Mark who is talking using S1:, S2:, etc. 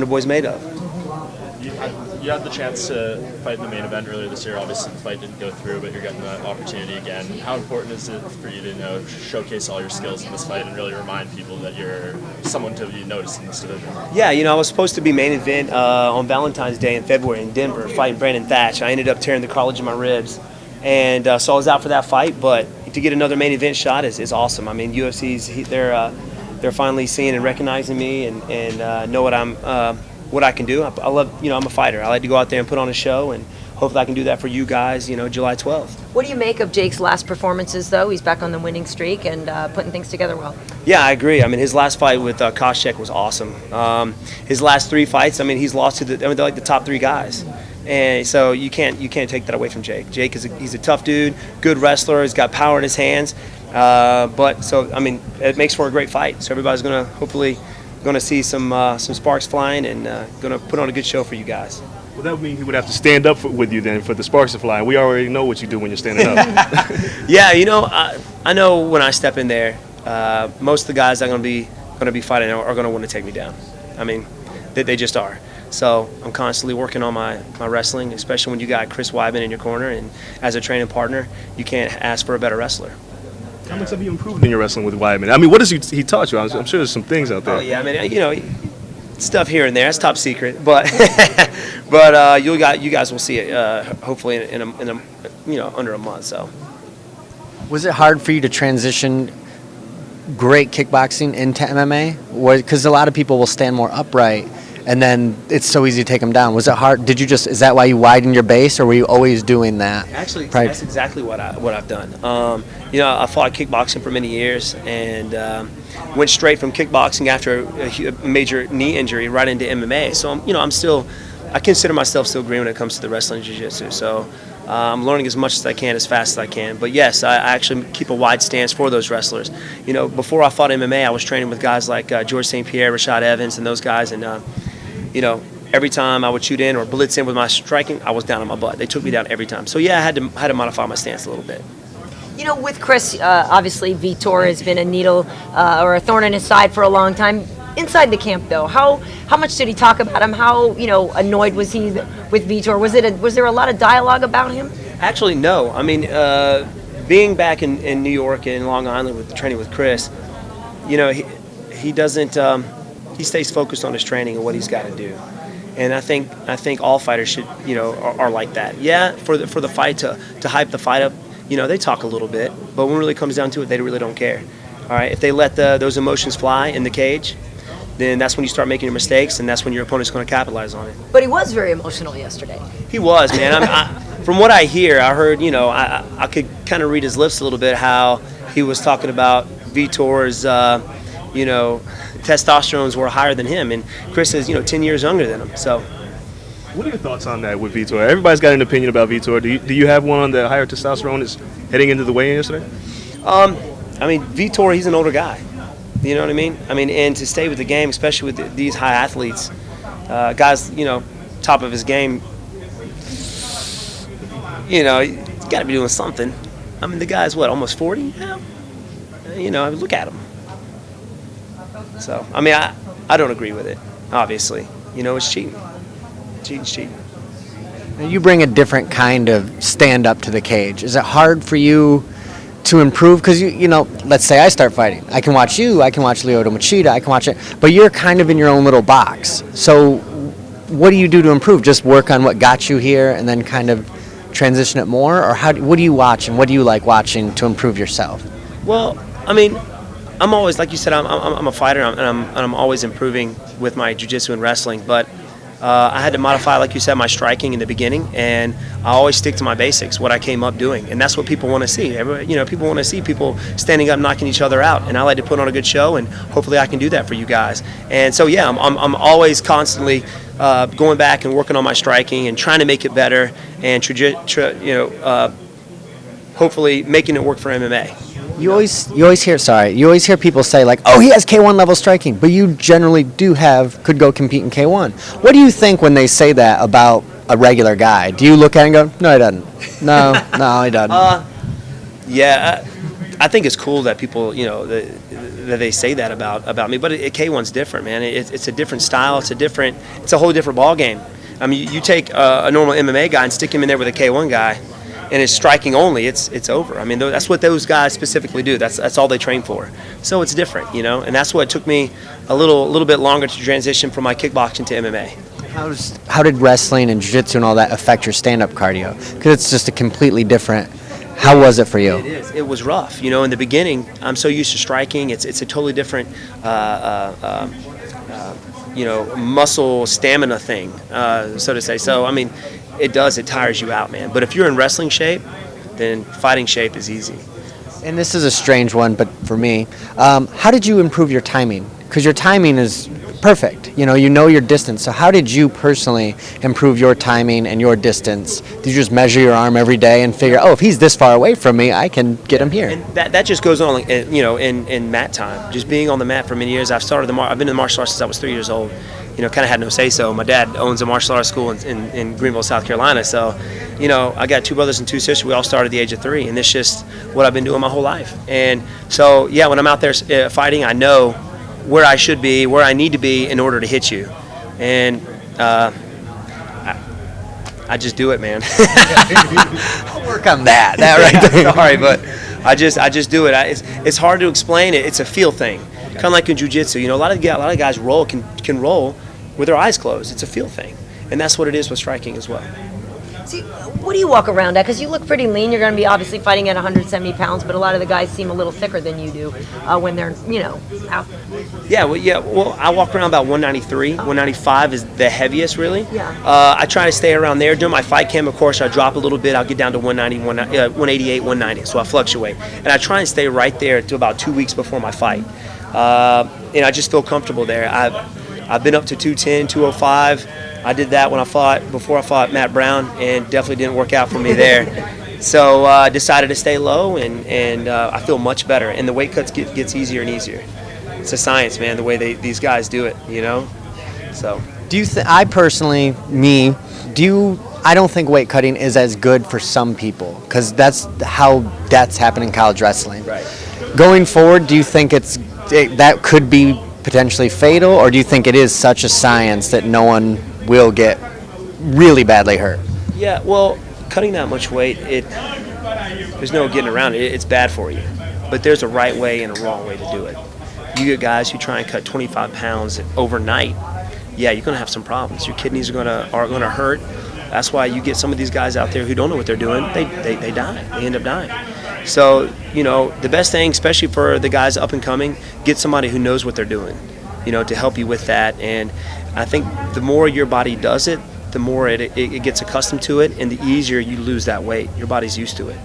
S1: the boy's made of.
S2: You had the chance to fight in the main event earlier this year. Obviously, the fight didn't go through, but you're getting that opportunity again. How important is it for you to showcase all your skills in this fight and really remind people that you're someone to be noticed in this division?
S1: Yeah, I was supposed to be main event on Valentine's Day in February in Denver, fighting Brandon Thatch. I ended up tearing the cartilage in my ribs, and so I was out for that fight. But to get another main event shot is awesome. I mean, UFC's they're finally seeing and recognizing me and know what I can do. I love, I'm a fighter. I like to go out there and put on a show, and hopefully I can do that for you guys, July 12th.
S3: What do you make of Jake's last performances, though? He's back on the winning streak and putting things together well.
S1: Yeah, I agree. I mean, his last fight with Koscheck was awesome. His last 3 fights, he's lost to they're like the top 3 guys. And so you can't take that away from Jake. Jake he's a tough dude, good wrestler. He's got power in his hands. It makes for a great fight. So everybody's hopefully going to see some sparks flying and going to put on a good show for you guys.
S4: Well, that would mean he would have to stand up with you then for the sparks to fly. We already know what you do when you're standing up.
S1: Yeah, I know when I step in there, most of the guys that are going to be fighting are going to want to take me down. I mean, they just are. So I'm constantly working on my wrestling, especially when you got Chris Weidman in your corner, and as a training partner, you can't ask for a better wrestler.
S4: How much have you improved in your wrestling with Weidman? I mean, what does he taught you? I'm sure there's some things out there.
S1: Oh yeah, stuff here and there. It's top secret, but you guys will see it hopefully in under a month. So.
S5: Was it hard for you to transition great kickboxing into MMA? Because a lot of people will stand more upright, and then it's so easy to take them down. Was it hard? Is that why you widened your base, or were you always doing that?
S1: Actually, that's exactly what I've done. I fought kickboxing for many years, and went straight from kickboxing after a major knee injury right into MMA. So I consider myself still green when it comes to the wrestling and jiu-jitsu. So I'm learning as much as I can, as fast as I can. But yes, I actually keep a wide stance for those wrestlers. Before I fought MMA, I was training with guys like George St. Pierre, Rashad Evans, and those guys, and every time I would shoot in or blitz in with my striking, I was down on my butt. They took me down every time. So yeah, I had to modify my stance a little bit.
S3: With Chris, obviously Vitor has been a needle or a thorn in his side for a long time. Inside the camp, though, how much did he talk about him? How annoyed was he with Vitor? Was there a lot of dialogue about him?
S1: Actually, no. I mean, being back in New York and Long Island with training with Chris, he doesn't. He stays focused on his training and what he's got to do. And I think all fighters should are like that. Yeah, for the fight to hype the fight up. They talk a little bit, but when it really comes down to it, they really don't care. All right, if they let those emotions fly in the cage, then that's when you start making your mistakes, and that's when your opponent's going to capitalize on it.
S3: But he was very emotional yesterday.
S1: He was, man. From what I hear, I heard, I could kind of read his lips a little bit, how he was talking about Vitor's, testosterone were higher than him, and Chris is, 10 years younger than him, so.
S4: What are your thoughts on that with Vitor? Everybody's got an opinion about Vitor. Do you have one on the higher testosterone is heading into the weigh-in yesterday?
S1: Vitor, he's an older guy. You know what I mean? And to stay with the game, especially with these high athletes, guys, top of his game, he's got to be doing something. The guy's, almost 40 now? Look at him. So, I don't agree with it, obviously. It's cheating. Cheating's cheating.
S5: You bring a different kind of stand-up to the cage. Is it hard for you to improve? Because, let's say I start fighting. I can watch you, I can watch Lyoto Machida, I can watch it, but you're kind of in your own little box. So what do you do to improve? Just work on what got you here and then kind of transition it more? Or what do you watch and what do you like watching to improve yourself?
S1: Well, I'm always, like you said, I'm a fighter, and I'm always improving with my jiu-jitsu and wrestling, but I had to modify, like you said, my striking in the beginning, and I always stick to my basics, what I came up doing, and that's what people want to see. People want to see people standing up, knocking each other out, and I like to put on a good show, and hopefully I can do that for you guys. And so, yeah, I'm always constantly going back and working on my striking and trying to make it better, and hopefully making it work for MMA.
S5: You always hear people say, like, oh, he has K1 level striking, but you generally could go compete in K1. What do you think when they say that about a regular guy? Do you look at it and go, no, he doesn't. No, he doesn't.
S1: Yeah, I think it's cool that people, the that they say that about me. But K1's different, man. It's a different style. It's a whole different ball game. I mean, you take a normal MMA guy and stick him in there with a K1 guy, and it's striking only. It's over. I mean, that's what those guys specifically do. That's all they train for. So it's different, and that's what took me a little bit longer to transition from my kickboxing to MMA.
S5: How did wrestling and jiu-jitsu and all that affect your stand-up cardio? Because it's just a completely different. How was it for you?
S1: It is. It was rough. In the beginning, I'm so used to striking. It's a totally different, muscle stamina thing, so to say. So I mean, it tires you out, man. But if you're in wrestling shape, then fighting shape is easy.
S5: And this is a strange one, but for me, how did you improve your timing? Because your timing is perfect. You know your distance. So how did you personally improve your timing and your distance? Did you just measure your arm every day and figure, if he's this far away from me, I can get him here?
S1: And that just goes on, in mat time. Just being on the mat for many years. I've been in the martial arts since I was 3 years old. Kind of had no say-so. My dad owns a martial arts school in Greenville, South Carolina. So, I got 2 brothers and 2 sisters. We all started at the age of 3, and it's just what I've been doing my whole life. And so, yeah, when I'm out there fighting, I know where I should be, where I need to be in order to hit you. And I just do it, man.
S5: I'll work on that right there.
S1: Sorry, but I just do it. It's hard to explain it. It's a feel thing. Kind of like in jiu-jitsu. A lot of guys can roll with their eyes closed. It's a feel thing. And that's what it is with striking as well.
S3: See, what do you walk around at? Because you look pretty lean. You're going to be obviously fighting at 170 pounds, but a lot of the guys seem a little thicker than you do when they're, out.
S1: Yeah, well, I walk around about 193. 195 is the heaviest, really.
S3: Yeah.
S1: I try to stay around there. During my fight camp, of course, I drop a little bit. I'll get down to 188, 190, so I fluctuate. And I try and stay right there to about 2 weeks before my fight. And I just feel comfortable there. I've been up to 210, 205. I did that before I fought Matt Brown, and definitely didn't work out for me there. So I decided to stay low, and I feel much better. And the weight cuts gets easier and easier. It's a science, man, the way these guys do it, So.
S5: Do you I personally, I don't think weight cutting is as good for some people, because that's how deaths happen in college wrestling.
S1: Right.
S5: Going forward, do you think that could be potentially fatal, or do you think it is such a science that no one will get really badly hurt?
S1: Yeah, well, cutting that much weight, there's no getting around it. It's bad for you. But there's a right way and a wrong way to do it. You get guys who try and cut 25 pounds overnight. Yeah, you're going to have some problems. Your kidneys are going to hurt. That's why you get some of these guys out there who don't know what they're doing. They die. They end up dying. So, the best thing, especially for the guys up and coming, get somebody who knows what they're doing, to help you with that. And I think the more your body does it, the more it gets accustomed to it, and the easier you lose that weight. Your body's used to it.